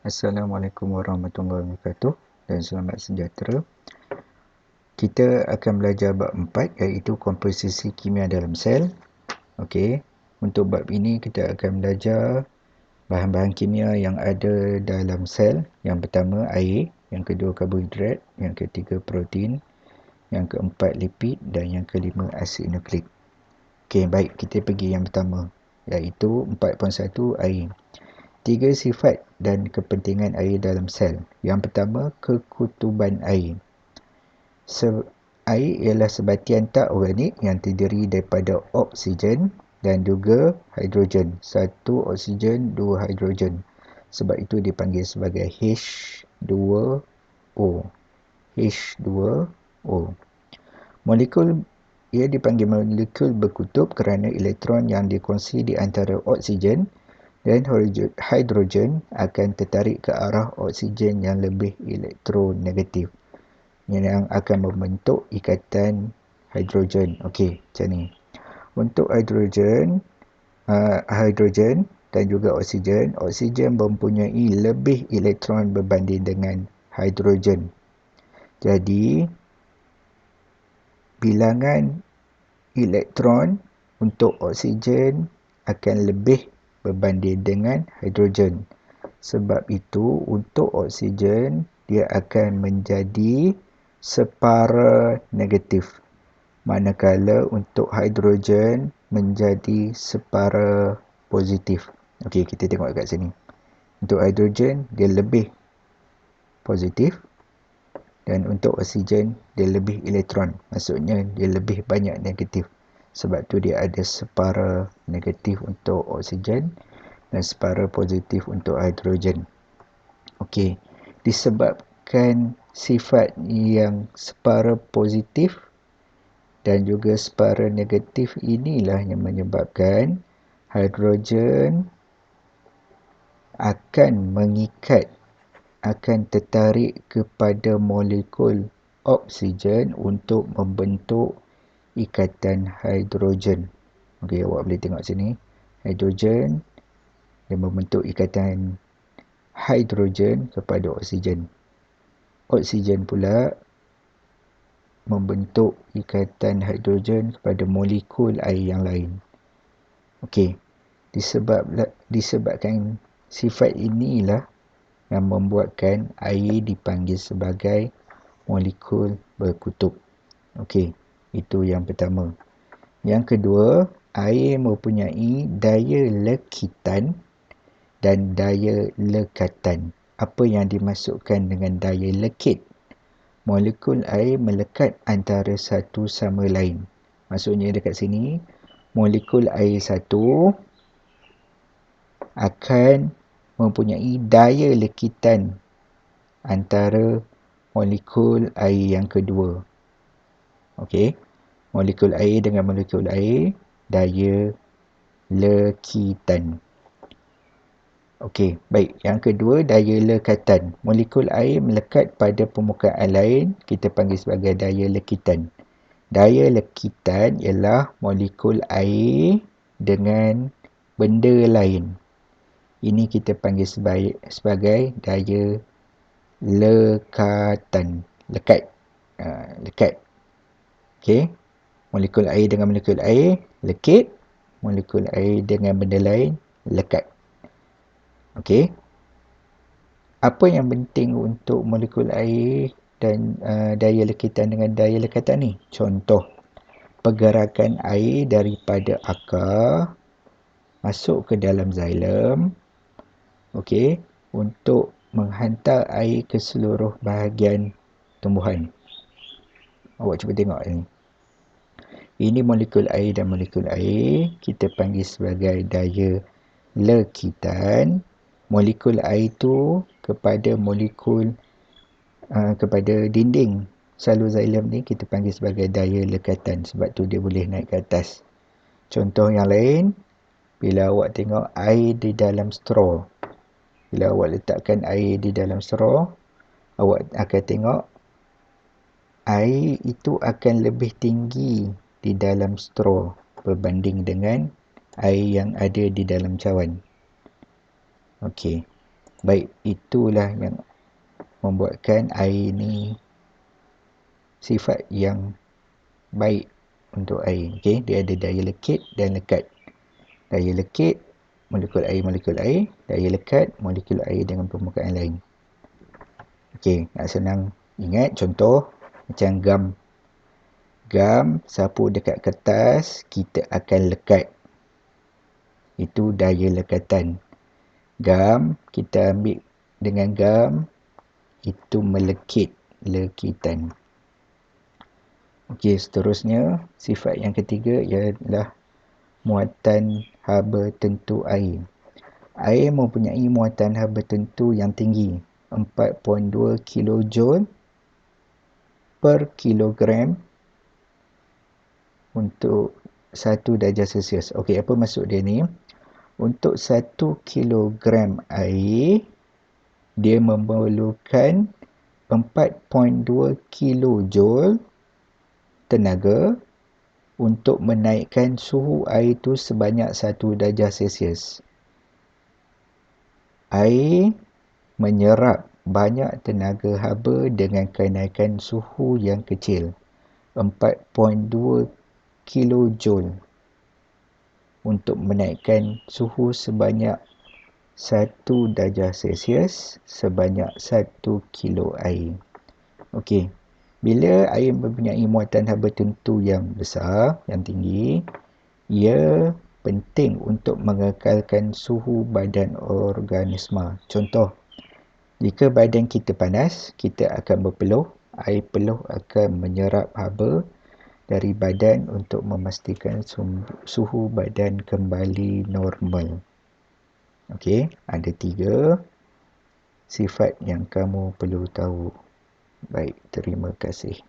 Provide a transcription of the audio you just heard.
Assalamualaikum warahmatullahi wabarakatuh dan selamat sejahtera. Kita akan belajar bab 4 iaitu komposisi kimia dalam sel. Okey. Untuk bab ini kita akan belajar bahan-bahan kimia yang ada dalam sel. Yang pertama air, yang kedua karbohidrat, yang ketiga protein, yang keempat lipid dan yang kelima asid nukleik. Okey, baik, kita pergi yang pertama iaitu 4.1 air. 3 sifat dan kepentingan air dalam sel. Yang pertama, kekutuban air. Air ialah sebatian tak organik yang terdiri daripada oksigen dan juga hidrogen. Satu oksigen, dua hidrogen. Sebab itu dipanggil sebagai H2O. H2O. Molekul ia dipanggil molekul berkutub kerana elektron yang dikongsi di antara oksigen dan hidrogen akan tertarik ke arah oksigen yang lebih elektronegatif yang akan membentuk ikatan hidrogen. Okey, macam ni. Untuk hidrogen dan juga oksigen mempunyai lebih elektron berbanding dengan hidrogen. Jadi, bilangan elektron untuk oksigen akan lebih berbanding dengan hidrogen. Sebab itu, untuk oksigen, dia akan menjadi separa negatif. Manakala untuk hidrogen menjadi separa positif. Okey, kita tengok kat sini. Untuk hidrogen, dia lebih positif. Dan untuk oksigen, dia lebih elektron. Maksudnya, dia lebih banyak negatif. Sebab tu dia ada separa negatif untuk oksigen dan separa positif untuk hidrogen. Okey, disebabkan sifat yang separa positif dan juga separa negatif inilah yang menyebabkan hidrogen akan tertarik kepada molekul oksigen untuk membentuk ikatan hidrogen. Okey, awak boleh tengok sini. Hidrogen dia membentuk ikatan hidrogen kepada oksigen. Oksigen pula membentuk ikatan hidrogen kepada molekul air yang lain. Okey, disebabkan sifat inilah yang membuatkan air dipanggil sebagai molekul berkutub. Okey, itu yang pertama. Yang kedua, air mempunyai daya lekitan dan daya lekatan. Apa yang dimaksudkan dengan daya lekit? Molekul air melekat antara satu sama lain. Maksudnya dekat sini, molekul air satu akan mempunyai daya lekitan antara molekul air yang kedua. Okey, molekul air dengan molekul air, daya lekitan. Okey, baik. Yang kedua, daya lekatan. Molekul air melekat pada permukaan lain, kita panggil sebagai daya lekitan. Daya lekitan ialah molekul air dengan benda lain. Ini kita panggil sebagai daya lekatan. Lekat. Lekat. Okey. Molekul air dengan molekul air, lekit. Molekul air dengan benda lain, lekat. Okey. Apa yang penting untuk molekul air dan daya lekitan dengan daya lekatan ni? Contoh, pergerakan air daripada akar masuk ke dalam xylem, okey, untuk menghantar air ke seluruh bahagian tumbuhan. Awak cuba tengok ni. Ini molekul air dan molekul air, kita panggil sebagai daya lekitan. Molekul air tu kepada dinding salur xylem ni kita panggil sebagai daya lekatan. Sebab tu dia boleh naik ke atas. Contoh yang lain, bila awak tengok air di dalam straw. Bila awak letakkan air di dalam straw, awak akan tengok air itu akan lebih tinggi di dalam straw berbanding dengan air yang ada di dalam cawan. Okey. Baik, itulah yang membuatkan air ni sifat yang baik untuk air. Okey, dia ada daya lekit dan lekat. Daya lekit, molekul air. Daya lekat, molekul air dengan permukaan lain. Okey, nak senang ingat contoh macam gam. Gam sapu dekat kertas, kita akan lekat. Itu daya lekatan. Gam, kita ambil dengan gam, itu melekit, lekitan. Okey, seterusnya, sifat yang ketiga ialah muatan haba tentu air. Air mempunyai muatan haba tentu yang tinggi, 4.2 kJ per kilogram untuk 1 darjah Celsius. Okey, apa maksud dia ni? Untuk 1 kilogram air, dia memerlukan 4.2 kilojoule tenaga untuk menaikkan suhu air itu sebanyak 1 darjah Celsius. Air menyerap banyak tenaga haba dengan kenaikan suhu yang kecil, 4.2 kilojoule, untuk menaikkan suhu sebanyak 1 darjah Celsius sebanyak 1 kilo air. Okey, bila air mempunyai muatan haba tentu yang besar, yang tinggi, ia penting untuk mengekalkan suhu badan organisma. Contoh, jika badan kita panas, kita akan berpeluh. Air peluh akan menyerap haba dari badan untuk memastikan suhu badan kembali normal. Okey, ada 3 sifat yang kamu perlu tahu. Baik, terima kasih.